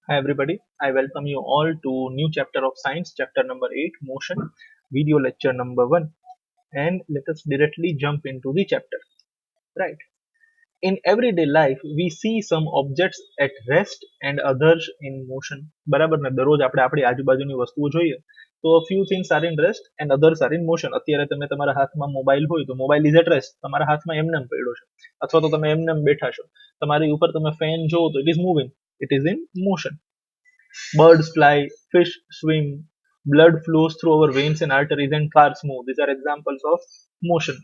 Hi everybody, I welcome you all to new chapter of science, chapter number 8, motion, video lecture number 1, and let us directly jump into the chapter. Right. In everyday life, we see some objects at rest and others in motion. બરાબર ને દરરોજ આપણે આપણી આજુબાજુની વસ્તુઓ જોઈએ તો a few things are in rest and others are in motion. અત્યારે તમે તમારા હાથમાં મોબાઈલ હોય તો મોબાઈલ ઇઝ એટ રેસ્ટ, તમારા હાથમાં એમનેમ પડ્યો છે અથવા તો તમે એમનેમ બેઠા છો. તમારી ઉપર તમે ફેન જોવો તો it is moving, it is in motion. Birds fly, fish swim, blood flows through our veins and arteries, and cars move. These are examples of motion.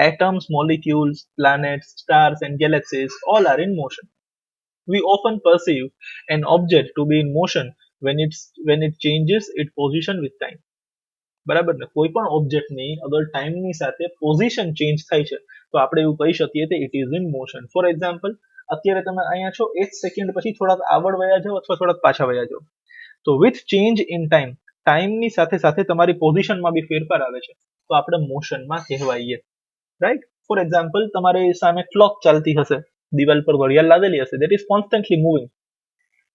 Atoms, molecules, planets, stars, and galaxies all are in motion. We often perceive an object to be in motion when it changes its position with time. બરાબર ને કોઈ પણ ઓબ્જેક્ટની અગર ટાઈમની સાથે position change થાય છે તો આપણે એવું કહી શકીએ કે it is in motion. For example, અત્યારે તમે અહીંયા છો, 1 સેકન્ડ પછી થોડાક આગળ વયા જાઓ અથવા થોડાક પાછા વયા જાઓ. તો વિથ ચેન્જ ઇન ટાઈમ, ટાઈમની સાથે સાથે તમારી પોઝિશનમાં બી ફેરફાર આવે છે તો આપણે મોશનમાં કહેવાઈએ. રાઈટ. ફોર એક્ઝામ્પલ, તમારી સામે ક્લોક ચાલતી હશે, દિવાલ પર ઘડિયાળ લાગેલી હશે, that is constantly moving.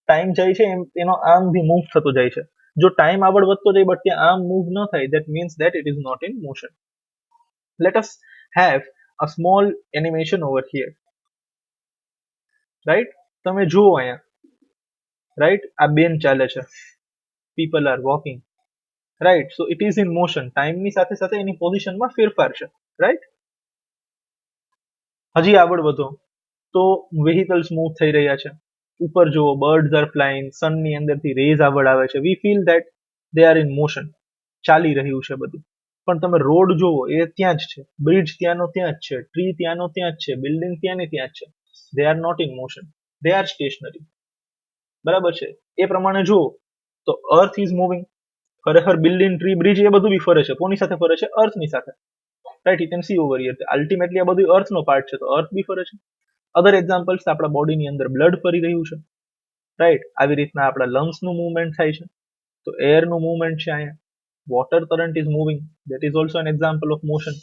Time જાય છે એમ એનો આર્મ બી મૂવ થતો જાય છે. જો ટાઈમ આગળ વધતો જાય બટ ત્યાં આર્મ મૂવ ન થાય, that means that it is not in motion. Let us have a small animation over here. Right? તમે જુઓ અહીંયા, right? આ બેન ચાલે છે, people are walking. Right? So it is in motion. ટાઈમની સાથે સાથે એની પોઝિશનમાં ફેરફાર છે. Right? હજી આગળ વધો તો vehicles મૂવ થઈ રહ્યા છે. ઉપર જુઓ, birds are flying, સનની અંદરથી રેઝ આગળ આવે છે. We feel that they are in motion. ચાલી રહ્યું છે બધું. પણ તમે રોડ જોવો, એ ત્યાં જ છે, બ્રિજ ત્યાંનો ત્યાં જ છે, ટ્રી ત્યાંનો ત્યાં જ છે, બિલ્ડિંગ ત્યાંને ત્યાં જ છે. They are not in motion. They are stationary. બરાબર છે. એ પ્રમાણે જુઓ તો અર્થ ઇઝ મૂવિંગ. ખરેખર બિલ્ડિંગ, ટ્રી, બ્રિજ એ બધું બી ફરે છે. કોની સાથે ફરે છે? અર્થની સાથે. Right, you can see over here. Ultimately આ બધું અર્થનો પાર્ટ છે તો અર્થ બી ફરે છે. અધર એક્ઝામ્પલ્સ, આપણા બોડીની અંદર બ્લડ ફરી રહ્યું છે. રાઈટ, આવી રીતના આપણા લંગ્સનું મૂવમેન્ટ થાય છે તો એરનું મૂવમેન્ટ છે અહીંયા. Water current is moving, that is also an example of motion.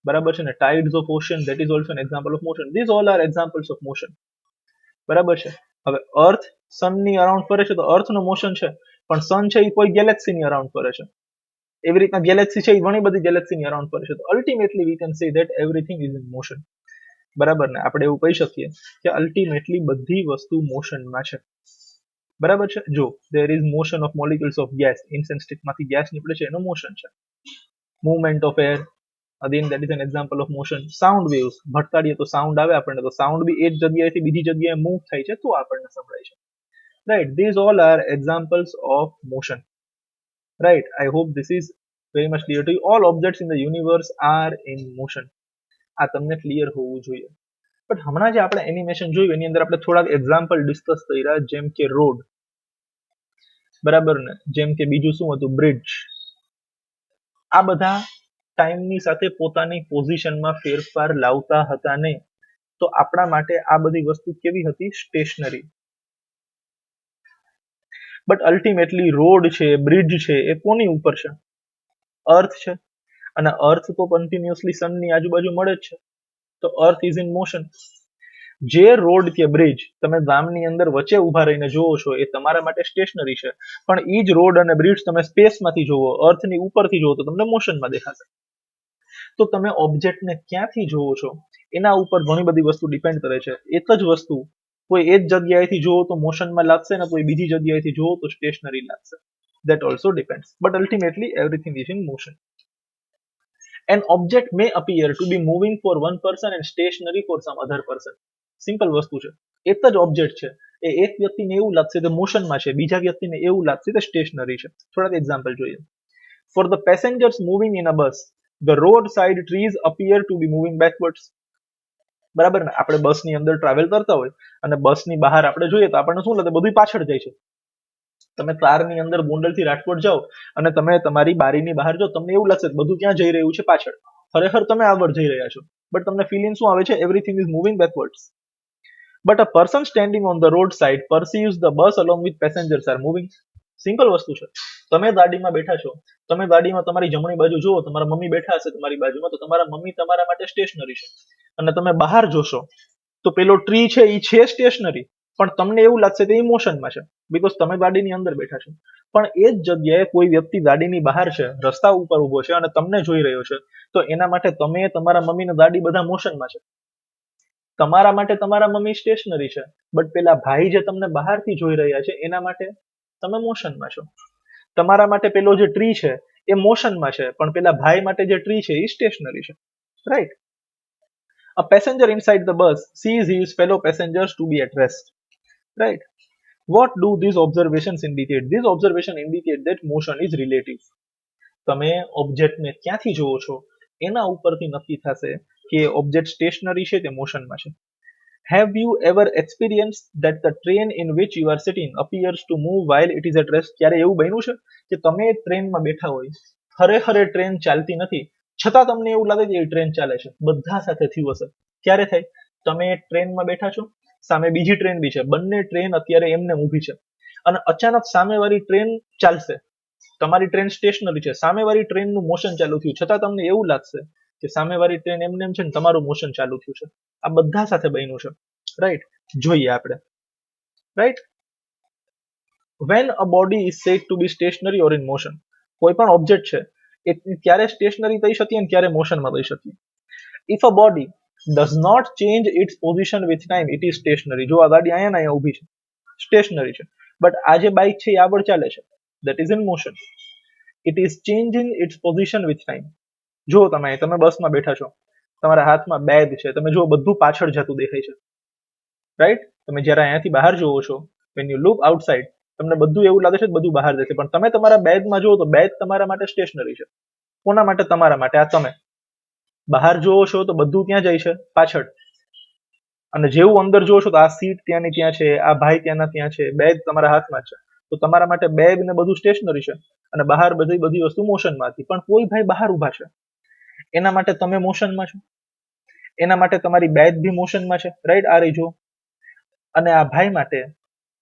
બરાબર છે ને. Tides of ocean, that is also an example of motion. These all are examples of motion. બરાબર છે. હવે અર્થ સનની અરાઉન્ડ ફરે છે તો અર્થનું મોશન છે, પણ સન છે એ કોઈ ગેલેક્સીની અરાઉન્ડ ફરે છે. એવી રીતના ગેલેક્સી છે એ ઘણી બધી ગેલેક્સીની અરાઉન્ડ ફરે છે. તો ultimately we can say that everything is in motion. બરાબર ને. આપણે એવું કહી શકીએ કે અલ્ટિમેટલી બધી વસ્તુ મોશનમાં છે. બરાબર છે. જો there is motion of molecules of gas, incense સ્ટિકમાંથી ગેસ નીકળે છે એનું મોશન છે. Movement of air, again that is an example of motion. Sound waves, ભટકાડીએ તો સાઉન્ડ આવે આપણને, તો સાઉન્ડ બી એક જગ્યાએથી બીજી જગ્યાએ મૂવ થાય છે તો આપણને સંભળાય છે. Right, these all are examples of motion. Right, I hope this is very much clear to you. All objects in the universe are in motion. આ તમને ક્લિયર હોવું જોઈએ. બટ હમણાં જે આપણે એનિમેશન જોયું એની અંદર આપણે થોડાક એક્ઝામ્પલ ડિસ્કસ કર્યા, જેમ કે રોડ, બરાબર ને, જેમ કે બીજું શું હતું, બ્રિજ. આ બધા ટાઈમની સાથે પોતાની પોઝિશનમાં ફેરફાર લાવતા હતા નહીં. તો આપણા માટે આ બધી વસ્તુ કેવી હતી? સ્ટેશનરી. બટ અલ્ટિમેટલી રોડ છે, બ્રિજ છે, એ કોની ઉપર છે? અર્થ છે. અને અર્થ તો કન્ટિન્યુઅસલી સનની આજુબાજુ મળે જ છે. તો અર્થ ઇઝ ઇન મોશન. જે રોડ કે બ્રિજ તમે ગામની અંદર વચ્ચે ઉભા રહીને જોવો છો એ તમારા માટે સ્ટેશનરી છે, પણ એ જ રોડ અને બ્રિજ તમે સ્પેસમાંથી જોવો, અર્થની ઉપરથી જોવો તો તમને મોશનમાં દેખાશે. તો તમે ઓબ્જેક્ટને ક્યાંથી જોવો છો એના ઉપર ઘણી બધી વસ્તુ ડિપેન્ડ કરે છે. એક જ વસ્તુ કોઈ એક જગ્યાએથી જોવો તો મોશનમાં લાગશે ને કોઈ બીજી જગ્યાએથી જોવો તો સ્ટેશનરી લાગશે. That also depends, but ultimately everything is in motion. An object may appear to be moving for one person and stationary for some other person. Simple વસ્તુ છે. એક જ ઓબ્જેક્ટ છે, એ એક વ્યક્તિને એવું લાગશે કે મોશનમાં છે, બીજા વ્યક્તિને એવું લાગશે કે સ્ટેશનરી છે. થોડાક એક્ઝામ્પલ જોઈએ. For the passengers moving in a bus, the roadside trees appear to be moving backwards. બરાબર ને. આપણે બસની અંદર ટ્રાવેલ કરતા હોય અને બસની બહાર આપણે જોઈએ તો આપણને શું લાગે? બધું પાછળ જાય છે. તમે કારની અંદર ગોંડલથી રાજકોટ જાઓ અને તમે તમારી બારીની બહાર જાઓ, તમને એવું લાગશે બધું ક્યાં જઈ રહ્યું છે? પાછળ. ખરેખર તમે આગળ જઈ રહ્યા છો, બટ તમને ફીલિંગ શું આવે છે? Everything is moving backwards. But a person standing on the roadside perceives the bus along with passengers are moving. Simple વસ્તુ છે. તમે ગાડીમાં બેઠા છો, તમે ગાડીમાં તમારી જમણી બાજુ જુઓ, તમારા મમ્મી બેઠા હશે તમારી બાજુમાં, તો તમારા મમ્મી તમારા માટે સ્ટેશનરી છે. અને તમે બહાર જોશો તો પેલો ટ્રી છે એ છે સ્ટેશનરી, પણ તમને એવું લાગશે કે ઇમોશનમાં છે, બીકોઝ તમે ગાડીની અંદર બેઠા છો. પણ એ જ જગ્યાએ કોઈ વ્યક્તિ ગાડીની બહાર છે, રસ્તા ઉપર ઊભો છે અને તમને જોઈ રહ્યો છે, તો એના માટે તમે, તમારા મમ્મી ને દાદી બધા મોશનમાં છે. તમારા માટે તમારા મમ્મી સ્ટેશનરી છે, બટ પેલા ભાઈ જે તમને બહારથી જોઈ રહ્યા છે એના માટે તમે મોશનમાં છો. તમારા માટે પેલો જે ટ્રી છે એ મોશનમાં છે, પણ પેલા ભાઈ માટે જે ટ્રી છે એ સ્ટેશનરી છે. Right? A passenger inside the bus sees his fellow passengers to be at rest. Right? What do these observations indicate? These observations indicate that motion is relative. તમે ઓબ્જેક્ટને ક્યાંથી જોવો છો એના ઉપરથી નક્કી થશે કે ઓબ્જેક્ટ સ્ટેશનરી છે કે મોશનમાં છે. Have you ever experienced that the train in which you are sitting appears to move while it is at rest? ક્યારે એવું બન્યું છે કે તમે ટ્રેનમાં બેઠા હોય, ખરેખર ટ્રેન ચાલતી નથી, છતાં તમને એવું લાગે કે એ ટ્રેન ચાલે છે? બધા સાથે થયું હશે. ક્યારે થાય? તમે ટ્રેનમાં બેઠા છો, સામે બીજી ટ્રેન બી છે, બંને ટ્રેન અત્યારે એમને ઊભી છે અને અચાનક સામેવાળી ટ્રેન ચાલશે. તમારી ટ્રેન સ્ટેશનરી છે, સામેવાળી ટ્રેનનું મોશન ચાલુ થયું, છતાં તમને એવું લાગશે કે સામેવાળી ટ્રેન એમને એમ છે ને તમારું મોશન ચાલુ થયું છે. આ બધા સાથે બન્યું છે. રાઈટ? જોઈએ આપણે. Right? When a body is said to be stationary or in motion, કોઈ પણ ઓબ્જેક્ટ છે એ ક્યારે સ્ટેશનરી થઈ શકીએ અને ક્યારે મોશનમાં થઈ શકીએ. If a body does not change its position with time, it is stationary. જો આ ગાડી અહીંયા ને અહીંયા ઊભી છે, સ્ટેશનરી છે, બટ આ જે બાઇક છે એ આગળ ચાલે છે, that is in motion. It is changing its position with time. જો તમે બસમાં બેઠા છો, તમારા હાથમાં બેગ છે, તમે જો બધું પાછળ જતું દેખાય છે. રાઈટ? તમે જ્યારે અહીંયાથી બહાર જોવો છો, when you look outside, તમને બધું એવું લાગે છે કે બધું બહાર દેખાય, પણ તમે તમારા બેગમાં જુઓ તો બેગ તમારા માટે સ્ટેશનરી છે. કોના માટે? તમારા માટે. આ તમે બહાર જોવો છો તો બધું ક્યાં જાય છે? પાછળ. અને જેવું અંદર જોવો છો તો આ સીટ ત્યાંની ત્યાં છે, આ ભાઈ ત્યાંના ત્યાં છે, બેગ તમારા હાથમાં છે, તો તમારા માટે બેગ ને બધું સ્ટેશનરી છે અને બહાર બધી વસ્તુ મોશનમાં હતી. પણ કોઈ ભાઈ બહાર ઊભા છે, એના માટે તમે મોશનમાં છો, એના માટે તમારી બેગ બી મોશનમાં છે. રાઈટ? આ રહી જો. અને આ ભાઈ માટે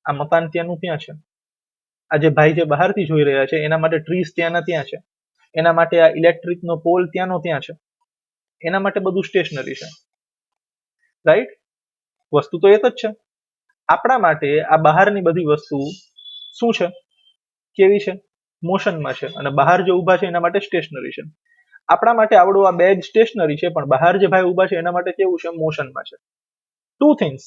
આ મકાન ત્યાંનું ત્યાં છે, આ જે ભાઈ જે બહારથી જોઈ રહ્યા છે એના માટે ટ્રીઝ ત્યાંના ત્યાં છે, એના માટે આ ઇલેક્ટ્રિકનો પોલ ત્યાંનો ત્યાં છે, એના માટે બધું સ્ટેશનરી છે. રાઈટ? વસ્તુ તો એક જ છે. આપણા માટે આ બહારની બધી વસ્તુ શું છે? કેવી છે? મોશનમાં છે. અને બહાર જે ઊભા છે એના માટે સ્ટેશનરી છે. આપણા માટે આવડું આ બેગ સ્ટેશનરી છે, પણ બહાર જે ભાઈ ઊભા છે એના માટે કેવું છે? મોશનમાં છે. Two things.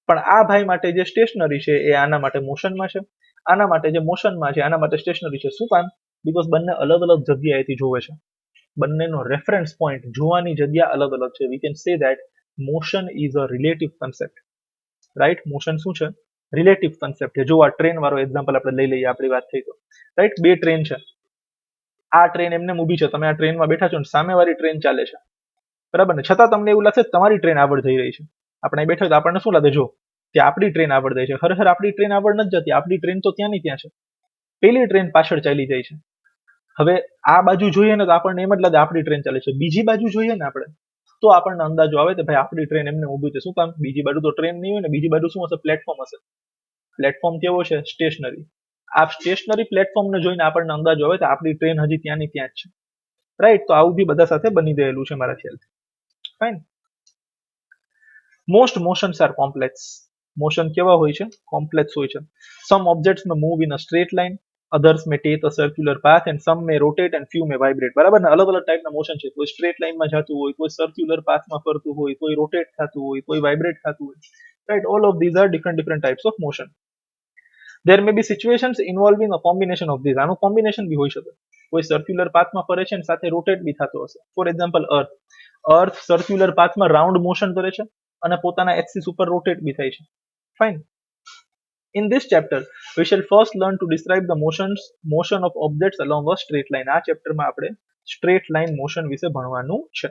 પણ આ ભાઈ માટે જે સ્ટેશનરી છે એ આના માટે મોશનમાં છે, આના માટે જે મોશનમાં છે આના માટે સ્ટેશનરી છે. શું કામ? બીકોઝ બંને અલગ અલગ જગ્યાએથી જોવે છે, બંનેનો રેફરન્સ પોઈન્ટ, જોવાની જગ્યા અલગ અલગ છે. We can say that motion is a relative concept. Right? Motion શું છે? રિલેટિવ કન્સેપ્ટ છે. જો આ ટ્રેન વાળો એક્ઝામ્પલ આપણે લઈ લઈએ, આપણી વાત થઈ તો. રાઈટ? બે ટ્રેન છે, આ ટ્રેન એમને ઊભી છે, તમે આ ટ્રેનમાં બેઠા છો ને સામેવાળી ટ્રેન ચાલે છે, બરાબર ને? છતાં તમને એવું લાગશે તમારી ટ્રેન આગળ જઈ રહી છે. આપણે બેઠા હોય તો આપણને શું લાગે? જો કે આપણી ટ્રેન આગળ જાય છે. ખરેખર આપણી ટ્રેન આગળ નથી જતી, આપણી ટ્રેન તો ત્યાંની ત્યાં છે, પેલી ટ્રેન પાછળ ચાલી જાય છે. હવે આ બાજુ જોઈએ ને તો આપણને એમ જ લાગે આપણી ટ્રેન ચાલે છે. બીજી બાજુ જોઈએ ને આપણે તો આપણને અંદાજો આવે કે ભાઈ આપણી ટ્રેન એમને ઊભી છે. શું કામ? બીજી બાજુ તો ટ્રેન નહીં હોય ને, બીજી બાજુ શું હશે? પ્લેટફોર્મ હશે. પ્લેટફોર્મ કેવો છે? સ્ટેશનરી. આ સ્ટેશનરી પ્લેટફોર્મને જોઈને આપણને અંદાજો આવે કે આપણી ટ્રેન હજી ત્યાંની ત્યાં જ છે. રાઈટ? તો આવું બી બધા સાથે બની ગયેલું છે મારા ખ્યાલથી. Fine. Most motions are complex. Motion કેવા હોય છે? કોમ્પ્લેક્સ હોય છે. Some objects may move in a straight line, others may take a circular path and some may rotate and few may vibrate. બરાબર ને? અલગ અલગ ટાઈપના મોશન છે. કોઈ સ્ટ્રેટ લાઈનમાં જતું હોય, કોઈ સર્ક્યુલર પાથમાં ફરતું હોય, કોઈ રોટેટ થતું હોય, કોઈ વાઇબ્રેટ થતું હોય. Right? All of these are different types of motion. There may be situations involving a combination of these. આનું કોમ્બિનેશન બી હોઈ શકે. કોઈ સર્ક્યુલર પાથમાં ફરે છે અને સાથે રોટેટ બી થતો હશે. ફોર એક્ઝામ્પલ અર્થ સર્ક્યુલર પાથમાં રાઉન્ડ મોશન કરે છે અને પોતાના એક્સિસ ઉપર રોટેટ બી થાય છે. Fine. In this chapter, we shall first learn to describe the motion of objects along a straight line. આ ચેપ્ટરમાં આપણે સ્ટ્રેટ લાઇન મોશન વિશે ભણવાનું છે.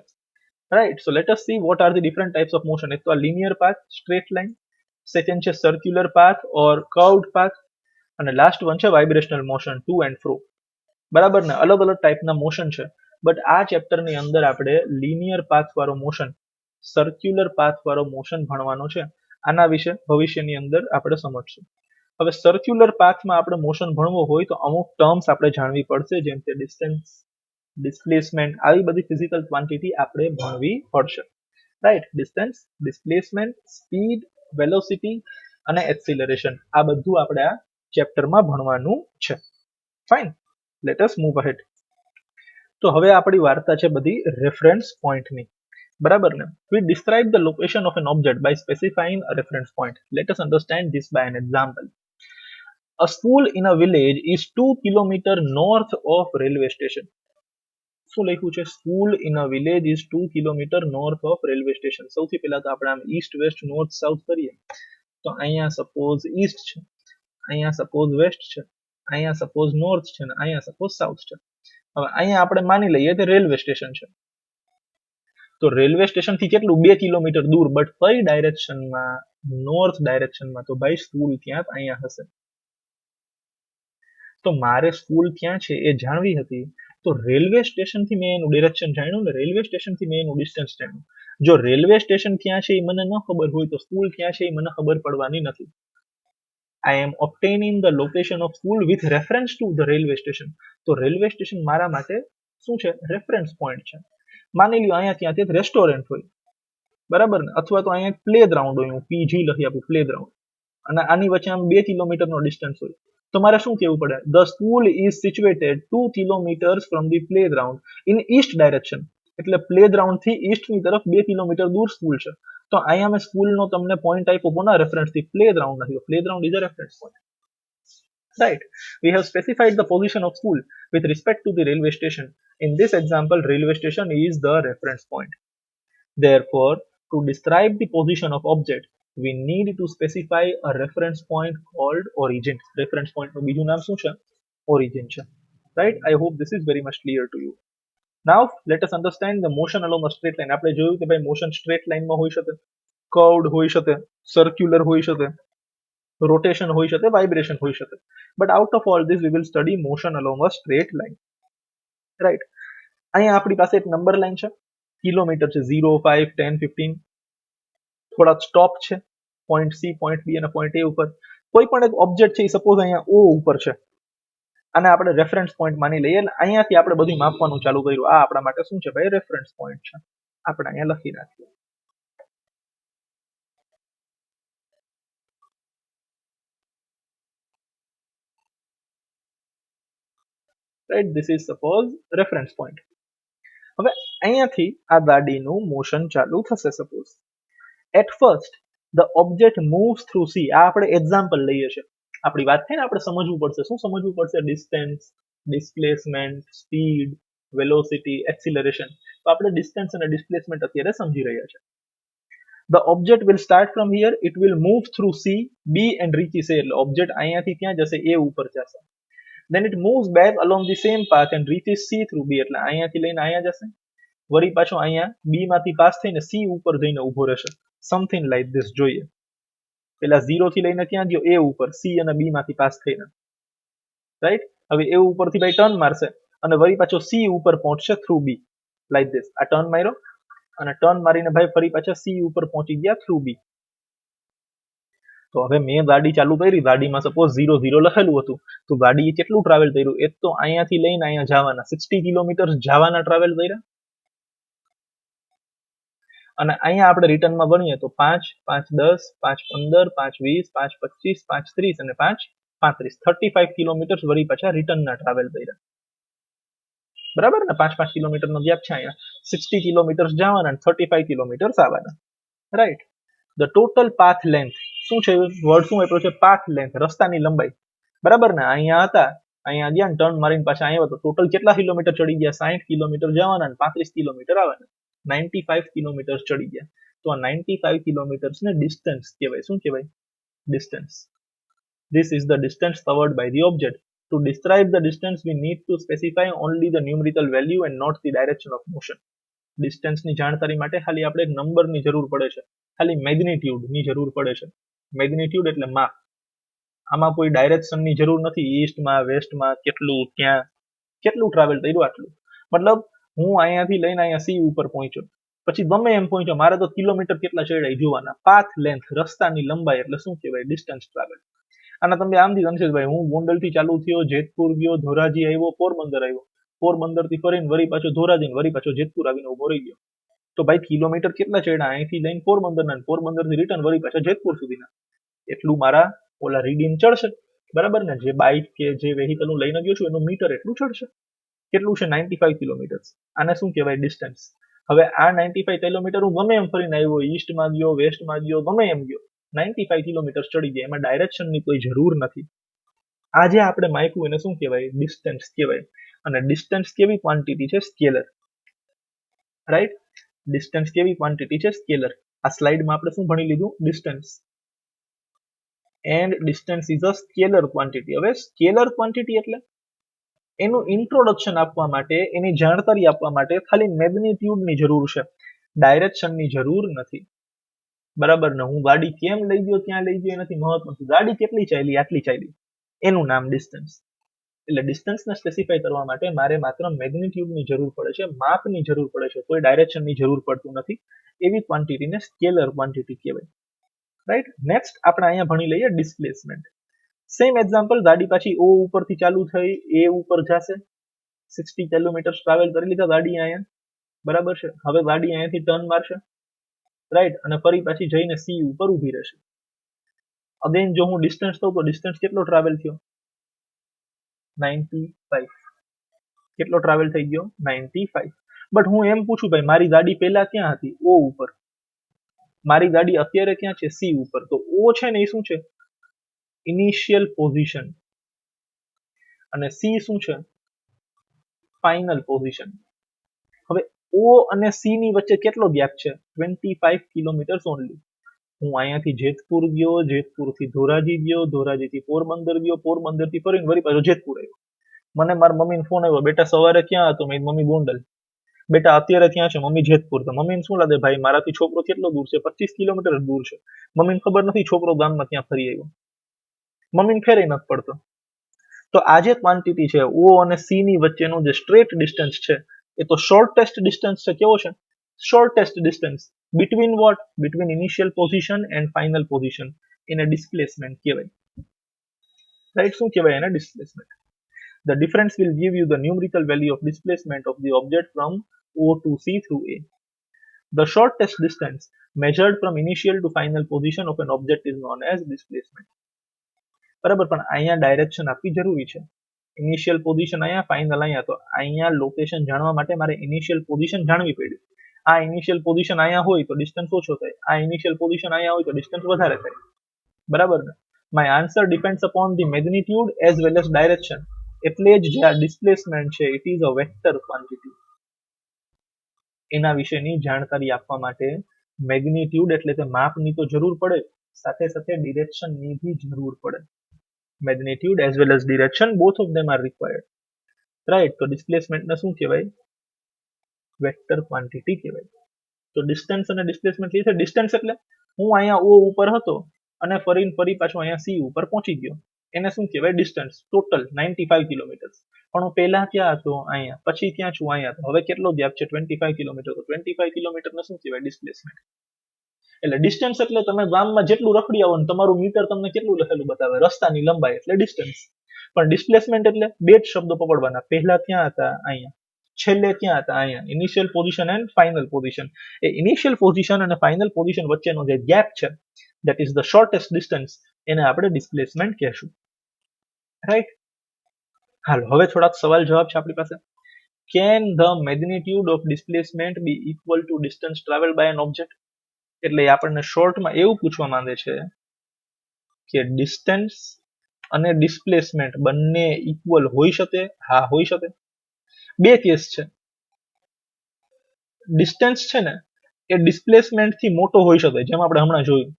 Right? So let S C what are the different types of motion. એક તો આ linear path, straight line, second છે circular path or curved path, અને લાસ્ટ વન છે વાઇબ્રેશનલ મોશન, ટુ એન્ડ ફ્રો. બરાબર ને? અલગ અલગ ટાઈપના મોશન છે, બટ આ ચેપ્ટરની અંદર આપણે લિનિયર પાથ વાળો મોશન, સર્ક્યુલર પાથ વાળો મોશન ભણવાનો છે. આના વિશે ભવિષ્યની અંદર આપણે સમજશું. હવે સર્ક્યુલર પાથમાં આપણે મોશન ભણવો હોય તો અમુક ટર્મ્સ આપણે જાણવી પડશે, જેમ કે ડિસ્ટન્સ, ડિસ્પ્લેસમેન્ટ, આવી બધી ફિઝિકલ ક્વોન્ટિટી આપણે ભણવી પડશે. Right? Distance, displacement, speed, velocity અને એક્સિલરેશન. આ બધું આપણે આ ચેપ્ટરમાં ભણવાનું છે. Fine, let us move ahead. તો હવે આપણી વાર્તા છે બધી રેફરન્સ પોઈન્ટની. બરાબર ને? We describe the location of an object by specifying a reference point. Let us understand this by an example. A school in a village is 2 kilometers north of railway station. શું લખ્યું છે? School in a village is 2 kilometre north of railway station. સૌથી પહેલા તો આપણે આમ east west north south કરીએ તો અહીંયા સપોઝ ઈસ્ટ છે, અહીંયા સપોઝ વેસ્ટ છે, અહીંયા સપોઝ નોર્થ છે, ને અહીંયા સપોઝ સાઉથ છે. હવે અહીંયા આપણે માની લઈએ કે રેલવે સ્ટેશન છે. તો રેલવે સ્ટેશન થી કેટલું? 2 કિલોમીટર દૂર. બટ કઈ ડાયરેક્શનમાં? નોર્થ ડાયરેક્શનમાં. તો ભાઈ સ્કૂલ ક્યાંક અહીંયા હશે. તો મારે સ્કૂલ ક્યાં છે એ જાણવી હતી. તો રેલવે સ્ટેશન થી મેં એનું ડિરેક્શન જાણ્યું ને રેલવે સ્ટેશન થી મેં એનું ડિસ્ટન્સ જાણ્યું. જો રેલવે સ્ટેશન ક્યાં છે એ મને ન ખબર હોય તો સ્કૂલ ક્યાં છે એ મને ખબર પડવાની નથી. I am obtaining the location of school with reference to the railway station. તો રેલવે સ્ટેશન મારા માટે શું છે? રેફરન્સ પોઈન્ટ છે. માની લ્યો અહીંયા ત્યાંથી રેસ્ટોરન્ટ હોય, બરાબર ને? અથવા તો અહીંયા પ્લે ગ્રાઉન્ડ હોય, હું પીજી લખી આપું, પ્લે ગ્રાઉન્ડ, અને આની વચ્ચે આમ 2 કિલોમીટરનો ડિસ્ટન્સ હોય. તો મારે શું કહેવું પડે? The school is situated 2 kilometres from the play ground in East direction. એટલે પ્લે ગ્રાઉન્ડ થી ઈસ્ટની તરફ 2 કિલોમીટર દૂર સ્કૂલ છે. તો અહીંયા મેં સ્કૂલનો તમને પોઈન્ટ આપ્યો કોના રેફરન્સથી? પ્લે ગ્રાઉન્ડ નથી. Play ground is a reference point. Right. We have specified the position of school with respect to the railway station. In this example, railway station is the reference point. Therefore, to describe the position of object, we need to specify a reference point called origin. Reference point નું બીજું નામ શું છે? Origin છે. Right? I hope this is very much clear to you. Now, let us understand the motion along a straight line. આપણે જોયું કે ભાઈ મોશન સ્ટ્રેટ લાઇનમાં હોઈ શકે, કર્વડ હોઈ શકે, સર્ક્યુલર હોઈ શકે, રોટેશન હોઈ શકે, વાઇબ્રેશન હોઈ શકે. But out of all this, we will study motion along a straight line. Right? અહીંયા આપણી પાસે એક નંબર લાઈન છે, કિલોમીટર છે, 0, 5, 10, 15. થોડા સ્ટોપ છે, પોઈન્ટ સી, પોઈન્ટ બી અને પોઈન્ટ એ ઉપર. કોઈ પણ એક ઓબ્જેક્ટ છે, સપોઝ અહીંયા ઓ ઉપર છે, અને આપણે રેફરન્સ પોઈન્ટ માની લઈએ. અહીંયાથી આપણે બધું માપવાનું ચાલુ કર્યું. આ આપણા માટે શું છે ભાઈ? રેફરન્સ પોઈન્ટ છે. આપણે અહીંયા લખી નાખીએ. Right, this is suppose reference point. હવે અહીંયાથી આ ગાડીનું મોશન ચાલુ થશે. Suppose at first the object moves through C. આ આપણે એક્ઝામ્પલ લઈએ છીએ. આપણી વાત થઈને આપણે સમજવું પડશે. શું સમજવું પડશે? Distance, displacement, speed, velocity, acceleration. તો આપણે ડિસ્ટન્સ અને ડિસ્પ્લેસમેન્ટ અત્યારે સમજી રહ્યા છે. The object will start from here. It will move through C, B and reaches A. એટલે ઓબ્જેક્ટ અહીંયાથી ક્યાં જશે? A ઉપર જશે. Then it moves back along the same path and reaches C through B. એટલે અહીંયાથી લઈને અહીંયા જશે. વળી પાછો અહીંયા B માંથી પાસ થઈને C ઉપર જઈને ઊભો રહેશે. Something like this જોઈએ. પેલા 0 થી લઈને ક્યાં ગયો? A ઉપર. C અને B માંથી પાસ થઈને. રાઈટ? હવે A ઉપરથી ભાઈ ટર્ન મારશે અને વળી પાછો C ઉપર પહોંચશે થ્રુ B. Like this. આ ટર્ન માર્યો અને ટર્ન મારીને ભાઈ ફરી પાછા C ઉપર પહોંચી ગયા થ્રુ B. તો હવે મેં ગાડી ચાલુ કરી. ગાડીમાં સપોઝ 0, 0 લખેલું હતું. તો ગાડીએ કેટલું ટ્રાવેલ કર્યું? એક તો અહીંયાથી લઈને અહીંયા જવાના 60 કિલોમીટર જવાના ટ્રાવેલ કર્યા. અને અહીંયા આપણે રિટર્નમાં ગણીએ તો 5, 5, 10, 5, 15, 5, 20, 5, 25, 5, 30 અને 5, 35. 35 કિલોમીટર વળી પાછા રિટર્નના ટ્રાવેલ કર્યા. બરાબર ને? 5-5 કિલોમીટરનો ગેપ છે અહીંયા. 60 કિલોમીટર જવાના અને 35 કિલોમીટર આવવાના. Right? The total path length શું છે? વર્ડ શું આપ્યો છે? પાથ લેન્થ, રસ્તાની લંબાઈ. બરાબર ને? અહીંયા હતા, અહીંયા ગયા ને ટર્ન મારીને પાછા આવ્યા તો ટોટલ કેટલા કિલોમીટર ચડી ગયા? 60 કિલોમીટર જવાના અને 35 કિલોમીટર આવવાના. 95 કિલોમીટર ચડી ગયા. તો આ 95 કિલોમીટર્સ ને ડિસ્ટન્સ કહેવાય. શું કહેવાય? Distance. This is the distance covered by the object. To describe the distance, we need to specify only the numerical value and not the direction of motion. Distance ની જાણકારી માટે ખાલી આપણે એક નંબરની જરૂર પડે છે. ખાલી મેગ્નિટ્યુડ ની જરૂર પડે છે. મેગ્નિટ્યુડ એટલે માપ. આમાં કોઈ ડાયરેક્શનની જરૂર નથી. ઈસ્ટમાં, વેસ્ટમાં, કેટલું, ક્યાં, કેટલું ટ્રાવેલ કર્યું, આટલું. મતલબ હું અહીંયાથી લઈને અહીંયા સી ઉપર પહોંચ્યો, પછી ગમે એમ પહોંચ્યો, મારે તો કિલોમીટર કેટલા ચડ્યા જોવાના. પાથ લેન્થ, રસ્તાની લંબાઈ એટલે શું કહેવાય? Distance travel. અને તમે આમથી કન્ફ્યુઝ ભાઈ, હું ગોંડલથી ચાલુ થયો, જેતપુર ગયો, ધોરાજી આવ્યો, પોરબંદર આવ્યો, પોરબંદરથી ફરીને વળી પાછો ધોરાજી, વળી પાછો જેતપુર આવીને ઉભો રહી ગયો. તો ભાઈ કિલોમીટર કેટલા ચડ્યા? અહીંથી લઈને પોરબંદરના, પોરબંદરથી રિટર્ન વળી પાછા જેતપુર સુધીના. એટલું મારા ઓલા રીડીમ ચડશે, બરાબર ને? જે બાઇક કે જે વેહિકલ હું લઈને ગયો છું એનું મીટર એટલું ચડશે. કેટલું છે? 95 કિલોમીટર. આને શું કહેવાય? ડિસ્ટન્સ. હવે આ 95 કિલોમીટર હું ગમે એમ ફરીને આવ્યો, ઈસ્ટમાં ગયો, વેસ્ટમાં ગયો, ગમે એમ ગયો, 95 કિલોમીટર ચડી ગયા, એમાં ડાયરેક્શનની કોઈ જરૂર નથી. આજે આપણે માપ્યું એને શું કહેવાય? ડિસ્ટન્સ કહેવાય. અને ડિસ્ટન્સ કેવી ક્વોન્ટિટી છે? સ્કેલર. રાઈટ? ડિસ્ટન્સ કેવી ક્વોન્ટિટી છે? સ્કેલર. આ સ્લાઇડમાં આપણે શું ભણી લીધું? Distance. And distance is a scalar quantity. હવે સ્કેલર ક્વોન્ટિટી એટલે એનું ઇન્ટ્રોડક્શન આપવા માટે, એની જાણકારી આપવા માટે ખાલી મેગ્નિટ્યુડની જરૂર છે, ડાયરેક્શનની જરૂર નથી. બરાબર ને? હું ગાડી કેમ લઈ ગયો, ક્યાં લઈ ગયો એ નથી મહત્વનું. ગાડી કેટલી ચાલી? આટલી ચાલી. એનું નામ ડિસ્ટન્સ. એટલે ડિસ્ટન્સને સ્પેસિફાય કરવા માટે મારે માત્ર મેગ્નિટ્યુડની જરૂર પડે છે, માપની જરૂર પડે છે, કોઈ ડાયરેક્શનની જરૂર પડતું નથી. એવી ક્વોન્ટિટીને સ્કેલર ક્વોન્ટિટી કહેવાય. રાઈટ? નેક્સ્ટ આપણે અહીંયા ભણી લઈએ ડિસ્પ્લેસમેન્ટ. સેમ એક્ઝામ્પલ, ગાડી પાછી ઓ ઉપરથી ચાલુ થઈ એ ઉપર જશે, 60 કિલોમીટર ટ્રાવેલ કરી લીધા ગાડી અહીંયા, બરાબર છે? હવે ગાડી અહીંયાથી ટર્ન મારશે, રાઈટ? અને ફરી પાછી જઈને સી ઉપર ઊભી રહેશે. અગેન જો હું ડિસ્ટન્સ કહું તો ડિસ્ટન્સ કેટલો ટ્રાવેલ થયો? 95. કેટલો ટ્રાવેલ થઈ ગયો? 95. બટ હું એમ પૂછું, ભાઈ મારી ગાડી પહેલા ક્યાં હતી? ઓ ઉપર. મારી ગાડી અત્યારે ક્યાં છે? સી ઉપર. તો ઓ છે ને એ શું છે? Initial position. અને સી શું છે? Final position. હવે ઓ અને સી ની વચ્ચે કેટલો ગેપ છે? 25 કિલોમીટર ઓનલી. હું અહીંયાથી જેતપુર ગયો, જેતપુરથી ધોરાજી ગયો, ધોરાજીથી પોરબંદર ગયો, પોરબંદરથી ફરીને વળી પાછો જેતપુર આવ્યો. મને મારા મમ્મીનો ફોન આવ્યો, બેટા સવારે ક્યાં હતો? મેં મમ્મી ગોંડલ. બેટા અત્યારે ક્યાં છે? મમ્મી જેતપુર. તો મમ્મીને શું લાગે, ભાઈ મારાથી છોકરો કેટલો દૂર છે? 25 કિલોમીટર દૂર છે. મમ્મીને ખબર નથી છોકરો ગામમાં ક્યાં ફરી આવ્યો. મમ્મીને ફેરે નથી પડતો. તો આ જે ક્વોન્ટિટી છે ઓ અને સી ની વચ્ચેનો જે સ્ટ્રેટ ડિસ્ટન્સ છે એ તો શોર્ટેસ્ટ ડિસ્ટન્સ છે. કેવો છે? Shortest distance between what? Between initial position and final position. એને ડિસ્પ્લેસમેન્ટ કહેવાય. રાઈટ? શું કહેવાય એને? Displacement. The difference will give you the numerical value of displacement of the object from O to C through A. The shortest distance measured from initial to final position of an object is known as displacement. બરાબર, પણ અહીંયા direction આપવી જરૂરી છે. Initial position અહીંયા, final અહીંયા. તો અહીંયા લોકેશન જાણવા માટે મારે ઇનિશિયલ પોઝિશન જાણવી પડી. આ ઇનિશિયલ પોઝિશન અહીંયા હોય તો ડિસ્ટન્સ ઓછો થાય, આ ઇનિશિયલ પોઝિશન અહીંયા હોય તો ડિસ્ટન્સ વધારે થાય. બરાબર ને? My answer depends upon the magnitude as well as direction. એટલે જ જે આ ડિસ્પ્લેસમેન્ટ છે it is a vector quantity. એના વિશેની જાણકારી આપવા માટે મેગ્નિટ્યુડ એટલે કે માપની તો જરૂર પડે, સાથે સાથે ડિરેક્શનની બી જરૂર પડે. Magnitude as well as direction, both of them are required. Right? તો ડિસ્પ્લેસમેન્ટને શું કહેવાય? વેક્ટર ક્વોન્ટિટી કહેવાય. તો ડિસ્ટન્સ અને ડિસ્પ્લેસમેન્ટ છે. ડિસ્ટન્સ એટલે હું અહીંયા ઓ ઉપર હતો અને ફરી પાછો અહીંયા સી ઉપર પહોંચી ગયો, એને શું કહેવાય? ડિસ્ટન્સ. Total 95 kilometre. પણ હું પહેલા ક્યાં હતો? અહીંયા. પછી ક્યાં છું? અહીંયા. તો હવે કેટલો ગેપ છે? 25 કિલોમીટર. તો 25 કિલોમીટરને શું કહેવાય? ડિસ્પ્લેસમેન્ટ. એટલે ડિસ્ટન્સ એટલે તમે ગામમાં જેટલું રખડી આવો ને તમારું મીટર તમને કેટલું લખેલું બતાવે? રસ્તાની લંબાઈ એટલે ડિસ્ટન્સ. પણ ડિસ્પ્લેસમેન્ટ એટલે બે જ શબ્દો પકડવાના. પહેલા ક્યાં હતા? અહીંયા. છેલ્લે ક્યાં હતા? અહીંયા. Initial position and final position. A initial position અને ફાઇનલ પોઝિશન વચ્ચેનો જે ગેપ છે that is the shortest distance, એને આપણે ડિસ્પ્લેસમેન્ટ કહેશું. રાઈટ? હાલો, હવે થોડાક સવાલ જવાબ છે આપણી પાસે. Can the magnitude of displacement be equal to distance traveled by an object? એટલે આપણને શોર્ટમાં એવું પૂછવા માંગે છે કે ડિસ્ટન્સ અને ડિસ્પ્લેસમેન્ટ બંને ઇક્વલ હોઈ શકે? હા, હોઈ શકે. બે કેસ છે. ડિસ્ટન્સ છે ને એ ડિસ્પ્લેસમેન્ટ થી મોટો હોઈ શકે, જેમ આપણે હમણાં જોયું,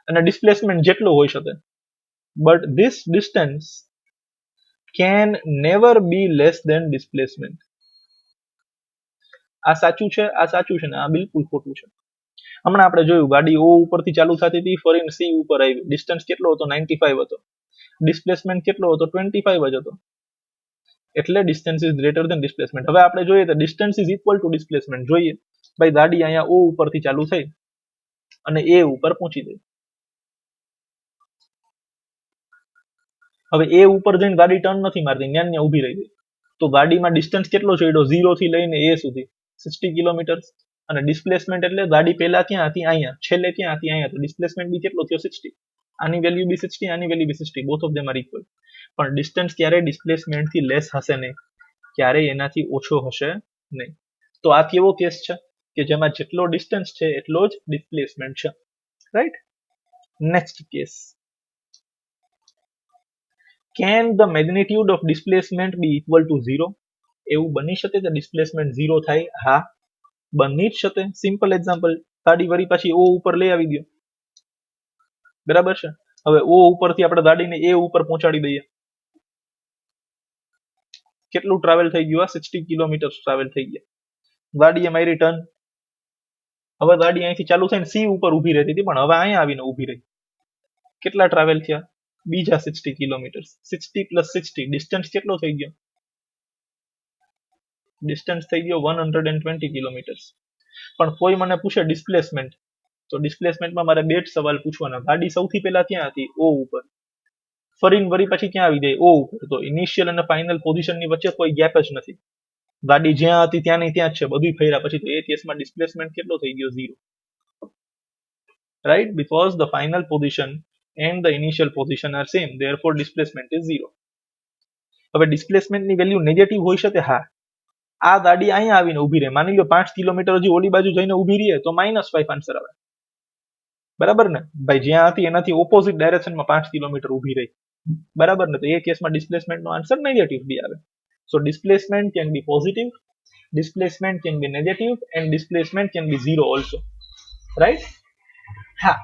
અને ડિસ્પ્લેસમેન્ટ જેટલો હોઈ શકે. But this distance can never be less than displacement. આ સાચું છે, આ સાચું છે ને આ બિલકુલ ખોટું છે. હમણાં આપણે જોયું ગાડી ઓ ઉપરથી ચાલુ થતી હતી, ફરીને સી ઉપર આવી. ડિસ્ટન્સ કેટલો હતો? 95 હતો. ડિસ્પ્લેસમેન્ટ કેટલો હતો? 25 જ હતો. એટલે distance is greater than displacement. હવે આપણે જોઈએ તો distance is equal to displacement. જોઈએ ભાઈ, ગાડી અહીંયા ઓ ઉપરથી ચાલુ થઈ અને એ ઉપર પહોંચી ગઈ. હવે એ ઉપર જઈને ગાડી ટર્ન નથી મારતી, ત્યાં ઊભી રહી ગઈ. તો ગાડીમાં ડિસ્ટન્સ કેટલો છે? 0 થી લઈને એ સુધી 60 કિલોમીટર. અને ડિસ્પ્લેસમેન્ટ એટલે ગાડી પહેલા ક્યાં હતી અહીંયા, છેલ્લે ક્યાં હતી અહીંયા, તો ડિસ્પ્લેસમેન્ટ બી કેટલો થયો 60. આની વેલ્યુ બી 60, આની value be 60, both of them are equal. પણ ડિસ્ટન્સ ક્યારે ડિસ્પ્લેસમેન્ટ થી લેસ હશે નહીં, ક્યારેય એનાથી ઓછો હશે નહીં. તો આ કેવો કેસ છે કે જેમાં જેટલો ડિસ્ટન્સ છે એટલો જ ડિસ્પ્લેસમેન્ટ છે, right. Next case, can the magnitude of displacement be equal to 0? એવું બની શકે કે ડિસ્પ્લેસમેન્ટ 0 થાય? હા, બની જ શકે. સિમ્પલ એક્ઝામ્પલ, ગાડી વળી પાછી ઓ ઉપર લઈ આવી દો, બરાબર છે. હવે ઓ ઉપરથી આપણે ગાડીને એ ઉપર પહોંચાડી દઈએ, કેટલું ટ્રાવેલ થઈ ગયું? 60 કિલોમીટર ટ્રાવેલ થઈ ગયા. ગાડીએ મારી ટર્ન, હવે ગાડી અહીંથી ચાલુ થઈને સી ઉપર ઊભી રહેતી હતી, પણ હવે અહીંયા આવીને ઊભી રહી. કેટલા ટ્રાવેલ થયા? બીજા 60 કિલોમીટર. 60 પ્લસ 60 ડિસ્ટન્સ કેટલો થઈ ગયો? ડિસ્ટન્સ થઈ ગયો 120 કિલોમીટર. પણ કોઈ મને પૂછે ડિસ્પ્લેસમેન્ટ, તો ડિસ્પ્લેસમેન્ટમાં મારે બે જ સવાલ પૂછવાના. ગાડી સૌથી પહેલા ક્યાં હતી? ઓ ઉપર. ફરીને વળી પછી ક્યાં આવી જાય? ઓ ઉપર. તો ઇનિશિયલ અને ફાઇનલ પોઝિશનની વચ્ચે કોઈ ગેપ જ નથી. ગાડી જ્યાં હતી ત્યાં ની ત્યાં જ છે, બધું ફર્યા પછી. તો એ કેસમાં ડિસ્પ્લેસમેન્ટ કેટલો થઈ ગયો? 0. Right, because the final position and the initial position are same, therefore displacement is 0. હવે ડિસ્પ્લેસમેન્ટની વેલ્યુ નેગેટિવ હોઈ શકે. હા, આ ગાડી અહીંયા આવીને ઊભી રહે, માની લો 5 કિલોમીટર હજી ઓલી બાજુ જઈને ઊભી રહે, તો -5 આન્સર આવે, બરાબર ને ભાઈ. જ્યાં હતી એનાથી ઓપોઝિટ ડાયરેક્શનમાં 5 કિલોમીટર ઊભી રહી, બરાબર ને. તો એ કેસમાં ડિસ્પ્લેસમેન્ટનો આન્સર નેગેટિવ બી આવે. So displacement can be positive, displacement can be negative, and displacement can be 0 also, right. હા,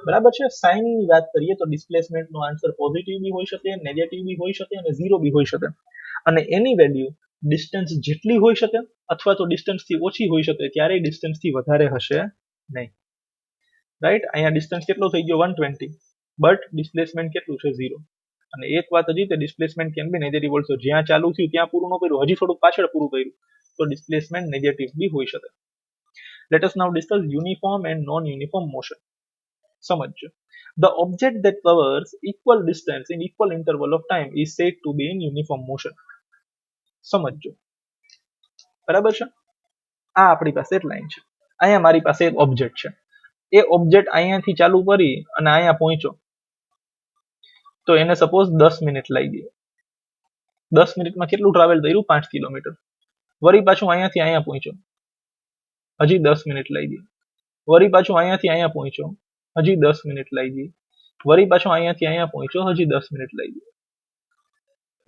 બરાબર છે. સાઇન ની વાત કરીએ તો ડિસ્પ્લેસમેન્ટ નો આન્સર પોઝિટિવ બી હોઈ શકે, નેગેટિવ બી હોઈ શકે અને 0 બી હોઈ શકે. અને એની વેલ્યુ ડિસ્ટન્સ જેટલી હોઈ શકે અથવા તો ડિસ્ટન્સ થી ઓછી હોઈ શકે, ક્યારેય ડિસ્ટન્સ થી વધારે હશે નહીં, રાઈટ. અહીંયા ડિસ્ટન્સ કેટલો થઈ ગયો? 120, બટ ડિસ્પ્લેસમેન્ટ કેટલું છે? 0. અને એક વાત હજી, તે displacement can be negative also. જ્યાં ચાલુ થયું ત્યાં પૂરું ન કર્યું, હજી થોડુંક પાછળ પૂરું કર્યું, તો ડિસ્પ્લેસમેન્ટ નેગેટિવ બી હોઈ શકે. Let us now discuss uniform and non uniform motion. સમજો, the object that covers equal distance in equal interval of time is said to be in uniform motion. સમજો, બરાબર છે. આ આપણી પાસે એક લાઈન છે, અહીંયા મારી પાસે એક ઓબ્જેક્ટ છે. એ ઓબ્જેક્ટ અહીંયાથી ચાલુ કરી અને અહીંયા પહોંચ્યો, તો એને સપોઝ 10 મિનિટ લાગી. 10 મિનિટમાં કેટલું ટ્રાવેલ કર્યું? 5 કિલોમીટર. વળી પાછું અહીંયાથી અહીંયા પહોંચ્યો, હજી 10 મિનિટ લાગી. વળી પાછું અહીંયાથી અહીંયા પહોંચ્યો, હજી 10 મિનિટ લાગી. વળી પાછો અહીંયાથી અહીંયા પહોંચ્યો, હજી 10 મિનિટ લાગી.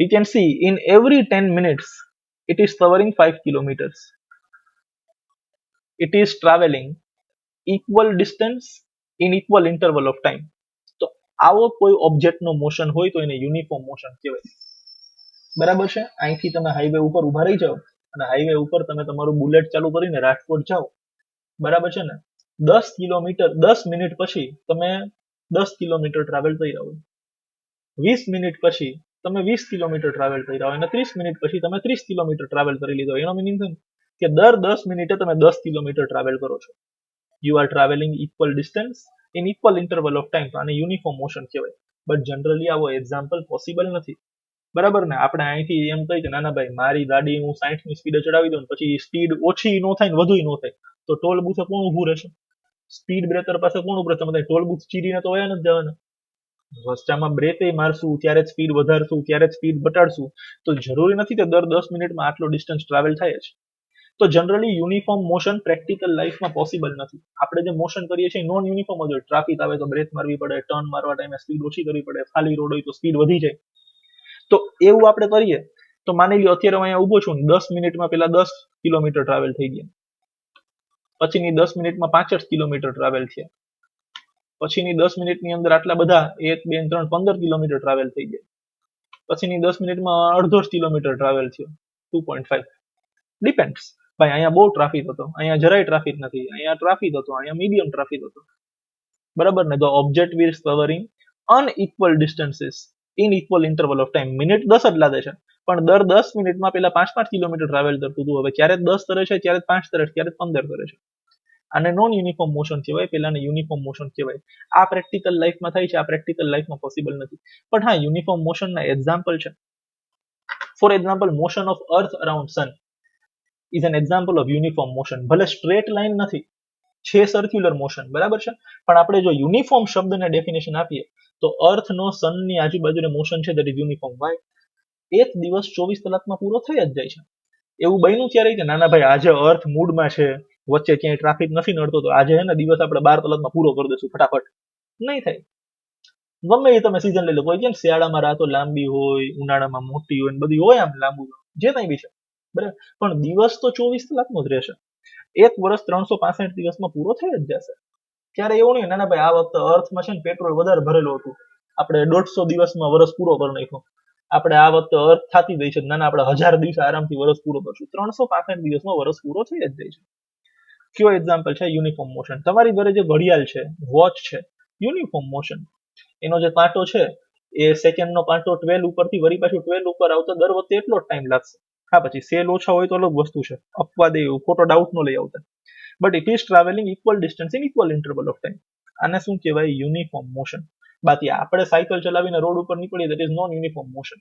You can see in every 10 minutes it is covering 5 kilometers. It is traveling equal distance in equal interval of time. તો આવો કોઈ ઓબ્જેક્ટનો મોશન હોય તો એને યુનિફોર્મ મોશન કહેવાય, બરાબર છે. અહીંથી તમે હાઈવે ઉપર ઉભા રહી જાઓ અને હાઈવે ઉપર તમે તમારું બુલેટ ચાલુ કરીને રાજકોટ જાઓ, બરાબર છે ને. 10 કિલોમીટર 10 મિનિટ પછી તમે 10 કિલોમીટર ટ્રાવેલ કર્યા હોય, 20 મિનિટ પછી તમે 20 કિલોમીટર ટ્રાવેલ કર્યા હોય અને 30 મિનિટ પછી તમે 30 કિલોમીટર ટ્રાવેલ કરી લીધો. એનો મિનિંગ કે દર 10 મિનિટે તમે 10 કિલોમીટર ટ્રાવેલ કરો છો. You are travelling equal distance in equal interval of time. તો આને યુનિફોર્મ મોશન કહેવાય. બટ જનરલી આવો એક્ઝામ્પલ પોસિબલ નથી, બરાબર ને. આપણે અહીંથી એમ કહી કે ના ભાઈ, મારી ગાડી હું 60 ની સ્પીડે ચડાવી દઉં, પછી સ્પીડ ઓછી ન થાય ને વધુ ન થાય, તો ટોલ બુથે કોણ ઊભું રહેશે? સ્પીડ બ્રેકર પાસે કોણ ઉભરે? તમે ટોલ બુથ ચીરીને તો વયા નથી જવાના. રસ્તામાં બ્રેકે મારશું ત્યારે જ સ્પીડ વધારશું, ત્યારે જ સ્પીડ ઘટાડશું. તો જરૂરી નથી કે દર 10 મિનિટમાં આટલો ડિસ્ટન્સ ટ્રાવેલ થાય જ. તો જનરલી યુનિફોર્મ મોશન પ્રેક્ટિકલ લાઈફમાં પોસિબલ નથી. આપણે જે મોશન કરીએ છીએ નોન યુનિફોર્મ જ હોય. ટ્રાફિક આવે તો બ્રેક મારવી પડે, ટર્ન મારવા ટાઈમે સ્પીડ ઓછી કરવી પડે, ખાલી રોડ હોય તો સ્પીડ વધી જાય. તો એવું આપણે કરીએ તો માની લો અત્યારે હું અહીંયા ઊભો છું, 10 મિનિટમાં પેલા 10 કિલોમીટર ટ્રાવેલ થઈ ગયા, પછીની 10 મિનિટમાં 65 કિલોમીટર ટ્રાવેલ થયા, પછીની 10 મિનિટની અંદર આટલા બધા 1 2 3 15 કિલોમીટર ટ્રાવેલ થઈ ગયા, પછીની 10 મિનિટમાં અડધો કિલોમીટર ટ્રાવેલ થયો, 2.5. ડિપેન્ડ્સ. ભાઈ અહીંયા બહુ ટ્રાફિક હતો, અહીંયા જરાય ટ્રાફિક નથી, અહીંયા ટ્રાફિક હતો, અહીંયા મીડિયમ ટ્રાફિક હતો, બરાબર ને. તો object will covering unequal distances in equal interval of time. Minute 10 જ લાગે છે, પણ દર 10 મિનિટમાં પેલા 5 કિલોમીટર ટ્રાવેલ કરતું હતું, હવે ક્યારેક 10 કરે છે, ક્યારેક 5 કરે છે, ક્યારેક 15 કરે છે. આને નોન યુનિફોર્મ મોશન કહેવાય, પેલાને યુનિફોર્મ મોશન કહેવાય. આ પ્રેક્ટિકલ લાઈફમાં થાય છે, આ પ્રેક્ટિકલ લાઈફમાં પોસિબલ નથી. પણ હા, યુનિફોર્મ મોશનના એક્ઝામ્પલ છે. For example, motion of earth around sun. Is an example of uniform motion. ભલે સ્ટ્રેટ લાઇન નથી, છે સર્ક્યુલર મોશન, બરાબર છે, પણ આપણે જો યુનિફોર્મ શબ્દને ડેફિનેશન આપીએ તો અર્થનો સનની આજુબાજુનો મોશન છે દેટ ઇઝ યુનિફોર્મ. વાય? એક દિવસ 24 કલાકમાં પૂરો થઈ જ જાય છે. એવું બન્યું ત્યારે કે નાના ભાઈ આજે અર્થ મૂડમાં છે, વચ્ચે ક્યાંય ટ્રાફિક નથી નડતો, તો આજે હે ને દિવસ આપણે 12 કલાકમાં પૂરો કરી દઈશું ફટાફટ? નહીં થાય. ગમે એ તમે સિઝન લઈ લો, કોઈ કેમ શિયાળામાં રાતો લાંબી હોય, ઉનાળામાં મોટી હોય, બધી હોય આમ લાંબુ, જે કંઈ બી છે, બરાબર, પણ દિવસ તો 24 કલાકનો જ રહેશે. એક વર્ષ 365 દિવસમાં પૂરો થઈ જ જશે. ત્યારે એવું નહીં નાના ભાઈ આ વખતે અર્થમાં છે ને પેટ્રોલ વધારે ભરેલું હતું, આપણે 150 દિવસમાં વર્ષ પૂરો કરી નાખ્યો, આપણે આ વખતે અર્થ થતી ગઈ છે, નાના આપણે 1000 દિવસ આરામથી વર્ષ પૂરો કરશું. 365 દિવસમાં વર્ષ પૂરો થઈ જ જાય છે. કયો એક્ઝામ્પલ છે યુનિફોર્મ મોશન? તમારી ઘરે જે ઘડિયાળ છે, વોચ છે, યુનિફોર્મ મોશન. એનો જે કાંટો છે એ સેકન્ડનો કાંટો 12 ઉપરથી વળી પાછું 12 ઉપર આવતા દર વખતે એટલો જ ટાઈમ લાગશે. હા, પછી સેલ ઓછા હોય તો અલગ વસ્તુ છે, અપવાદ એવું ખોટો ડાઉટ ન લઈ આવતા, but it is travelling equal distance in equal interval of time. આને શું કહેવાય? Uniform motion. બાકી આપણે સાયકલ ચલાવીને રોડ ઉપર નીકળીએ that is non uniform motion.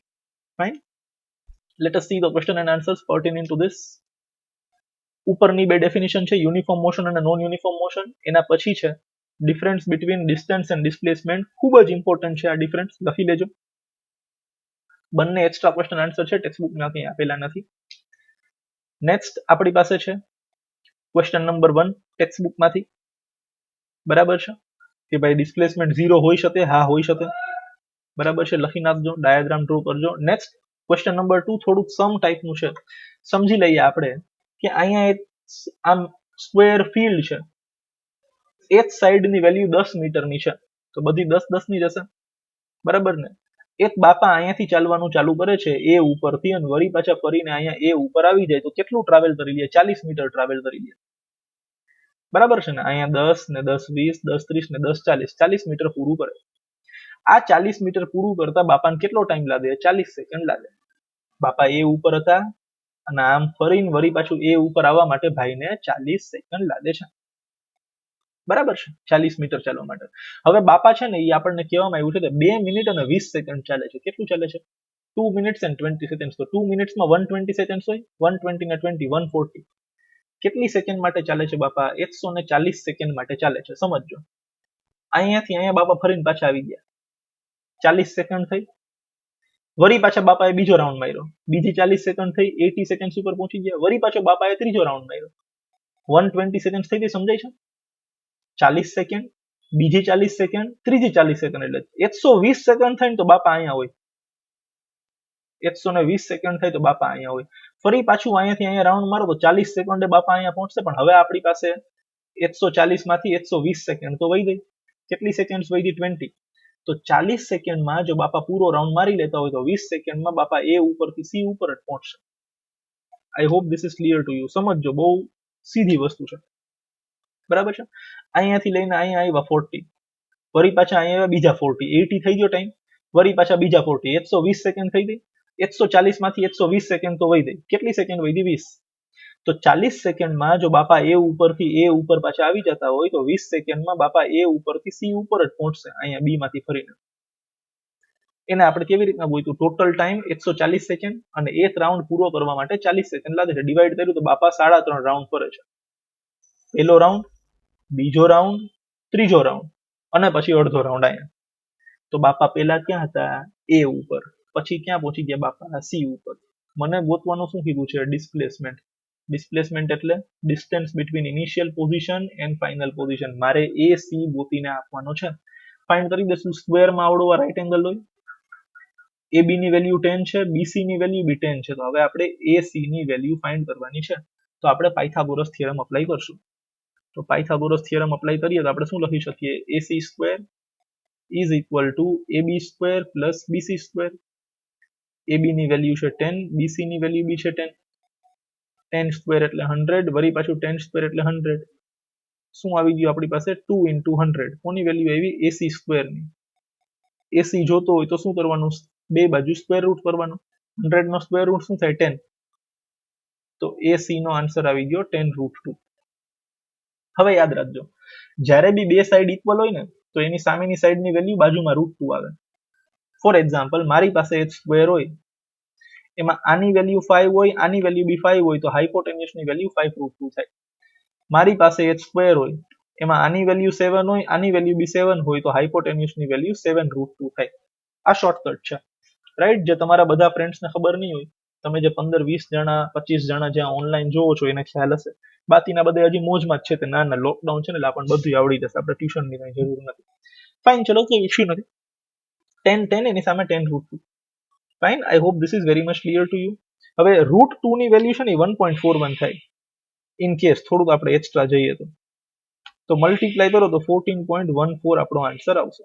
Fine. Let us see the question and answers pertaining to this. ઉપરની બે ડેફિનેશન છે, યુનિફોર્મ મોશન અને નોન યુનિફોર્મ મોશન. એના પછી છે difference between distance and displacement. ખૂબ જ ઇમ્પોર્ટન્ટ છે આ ડિફરન્સ, લખી લેજો. બંને એક્સ્ટ્રા ક્વેશ્ચન આન્સર છે, ટેક્સ્ટબુકમાં કંઈ આપેલા નથી. નેક્સ્ટ આપણી પાસે છે ક્વેશ્ચન નંબર 1 ટેક્સ્ટબુકમાંથી, બરાબર છે, કે ભાઈ ડિસ્પ્લેસમેન્ટ 0 હોઈ શકે? હા, હોઈ શકે, બરાબર છે, લખી નાખજો, ડાયાગ્રામ ડ્રો કરજો. નેક્સ્ટ ક્વેશ્ચન નંબર 2 થોડુંક સમ ટાઈપનું છે, સમજી લઈએ આપણે કે અહીંયા એક આમ સ્ક્વેર ફિલ્ડ છે, એક સાઈડની વેલ્યુ 10 મીટરની છે, તો બધી 10 ની જશે, બરાબર ને? એક બાપા અહીંયાથી ચાલવાનું ચાલુ કરે છે એ ઉપરથી, અને વળી પાછા ફરીને અહીંયા એ ઉપર આવી જાય તો કેટલું ટ્રાવેલ કરી લે? 40 મીટર ટ્રાવેલ કરી લે, બરાબર છે ને? અહીંયા 10 ને 10 20 10 30 ને 10 40 40 મીટર પૂરું કરે. આ 40 મીટર પૂરું કરતા બાપાને કેટલો ટાઈમ લાગે? 40 સેકન્ડ લાગે. બાપા એ ઉપર હતા અને આમ ફરીને વળી પાછું એ ઉપર આવવા માટે ભાઈને 40 સેકન્ડ લાગે છે, બરાબર છે, 40 મીટર ચાલવા માટે. હવે બાપા છે ને એ આપણને કહેવામાં આવ્યું છે કે 2 મિનિટ અને 20 સેકન્ડ ચાલે છે. કેટલું ચાલે છે? 2 મિનિટ્સ એન્ડ 20 સેકન્ડ. તો 2 મિનિટ્સમાં 120 સેકન્ડ હોય, 120 ને 20 140. કેટલી સેકન્ડ માટે ચાલે છે બાપા? 140 સેકન્ડ માટે ચાલે છે. સમજજો, અહીંયાથી અહીંયા બાપા ફરીને પાછા આવી ગયા, 40 સેકન્ડ થઈ. વળી પાછા બાપાએ બીજો રાઉન્ડ માર્યો, બીજી 40 સેકન્ડ થઈ, 80 સેકન્ડ ઉપર પહોંચી ગયા. વળી પાછો બાપાએ ત્રીજો રાઉન્ડ માર્યો, 120 સેકન્ડ થઈ ગઈ. સમજાય છે? 40 સેકન્ડ, બીજી 40 સેકન્ડ, ત્રીજી 40 સેકન્ડ, એટલે 120 સેકન્ડ થાય ને તો બાપા અહીંયા હોય, 120 સેકન્ડ થાય તો બાપા અહીંયા હોય. ફરી પાછું અહીંયાથી અહીંયા રાઉન્ડ મારો તો 40 સેકન્ડે બાપા અહીંયા પહોંચશે. પણ હવે આપણી પાસે 140 માંથી 120 સેકન્ડ તો વહી ગઈ. કેટલી સેકન્ડ વહી ગઈ? 20. તો 40 સેકન્ડમાં જો બાપા પૂરો રાઉન્ડ મારી લેતા હોય તો 20 સેકન્ડમાં બાપા એ ઉપરથી સી ઉપર જ પહોંચશે. I hope this is clear to you. સમજજો, બહુ સીધી વસ્તુ છે, બરાબર છે. અહીંયાથી લઈને અહીંયા આવ્યા 40, વળી પાછા અહીંયા બીજા 40, 80 થઈ ગયો ટાઈમ, વળી પાછા બીજા 40, 120 સેકન્ડ થઈ ગઈ. 140 માંથી 120 સેકન્ડ તો વહી ગઈ. કેટલી સેકન્ડ વહી ગઈ? 20. તો 40 સેકન્ડમાં જો બાપા એ ઉપરથી એ ઉપર પાછા આવી જતા હોય તો 20 સેકન્ડમાં બાપા એ ઉપરથી સી ઉપર જ પહોંચશે, અહીંયા બી માંથી ફરીને. એને આપણે કેવી રીતના બોલ્યું? ટોટલ ટાઈમ 140 સેકન્ડ અને એક રાઉન્ડ પૂરો કરવા માટે 40 સેકન્ડ લાગે છે. ડિવાઈડ કર્યું તો બાપા 3.5 રાઉન્ડ ફરે છે. પહેલો રાઉન્ડ, બીજો રાઉન્ડ, ત્રીજો રાઉન્ડ અને પછી અડધો રાઉન્ડ અહીંયા. તો બાપા પેલા ક્યાં હતા? એ ઉપર. પછી ક્યાં પહોંચી ગયા બાપા? સી ઉપર. મને ગોતવાનું શું કીધું છે? ડિસ્પ્લેસમેન્ટ. ડિસ્પ્લેસમેન્ટ એટલે distance between initial position and final position. મારે એ સી ગોતીને આપવાનો છે. ફાઇન્ડ કરી દઈશું. સ્ક્વેરમાં આવડો આ રાઈટ એંગલ હોય, એ બી ની વેલ્યુ 10 છે, બીસી ની વેલ્યુ બી 10 છે. તો હવે આપણે એ સી ની વેલ્યુ ફાઇન્ડ કરવાની છે. તો આપણે પાયથાગોરસ થિયરમ અપ્લાય કરશું. તો પાયથાગોરસ થિયરમ અપ્લાય કરીએ તો આપણે શું લખી શકીએ? AC square is equal two AB square plus BC square. AB ની વેલ્યુ છે 10, BC ની વેલ્યુ બી છે 10. 10 સ્ક્વેર એટલે 100, વળી પાછું 10 સ્ક્વેર એટલે 100. શું આવી ગયું આપણી પાસે? 2 into 100. કોની વેલ્યુ આવી? AC સ્ક્વેર ની. AC જોતો હોય તો શું કરવાનું? બે બાજુ સ્ક્વેર રૂટ કરવાનું. 100 નો સ્ક્વેર રૂટ શું થાય? 10. તો AC નો આન્સર આવી ગયો 10√2. હવે યાદ રાખજો, જ્યારે બી બે સાઈડ ઇક્વલ હોય ને તો એની સામેની સાઈડની વેલ્યુ બાજુમાં √2 આવે. ફોર એક્ઝામ્પલ, મારી પાસે એક સ્ક્વેર હોય, એમાં આની વેલ્યુ 5 હોય, આની વેલ્યુ બી 5 હોય તો હાઇપોટેન્યુસની વેલ્યુ 5√2 થાય. મારી પાસે h² હોય, એમાં આની વેલ્યુ 7 હોય, આની વેલ્યુ બી 7 હોય તો હાઇપોટેન્યુસની વેલ્યુ 7√2 થાય. આ શોર્ટકટ છે, રાઈટ? જે તમારા બધા ફ્રેન્ડ્સને ખબર નહીં હોય, તમે જે 15-20 જણા 25 જણા જ્યાં ઓનલાઈન જોવો છો એને ખ્યાલ હશે. બાકીના બધા હજી મોજમાં જ છે કે ના લોકડાઉન છે ને એટલે આપણને બધું આવડી જશે, આપણે ટ્યુશનની કઈ જરૂર નથી. ફાઇન, ચલો કોઈ ઇશ્યુ નથી. 10 એની સામે 10√2. Fine, I hope this is very much clear to you. હવે √2 ની વેલ્યુ છે ને 1.41 થાય. ઇન કેસ થોડુંક આપણે એક્સ્ટ્રા જઈએ તો મલ્ટીપ્લાય કરો તો 14.14 આપણો આન્સર આવશે.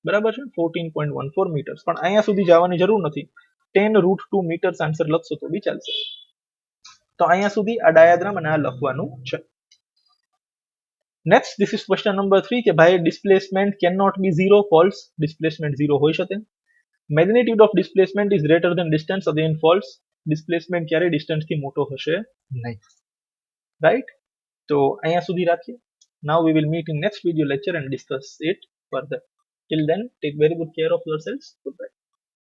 બરાબર છે, 14.14 મીટર્સ. પણ અહીંયા સુધી જવાની જરૂર નથી, 10√2 મીટર્સ આન્સર લખશો તો બી ચાલશે. તો અહીંયા સુધી આ ડાયાગ્રામ અને આ લખવાનું છે. Next, this is question number 3 કે ભાઈ displacement can not be 0. False. Displacement 0 હોઈ શકે. Magnitude of displacement is greater than distance. Again false. Displacement ક્યારે ડિસ્ટન્સ થી મોટો હશે નહીં. રાઈટ? તો અહીંયા સુધી રાખીએ. Now we will meet in next video lecture and discuss it further. Till then, take very good care of yourselves. Goodbye.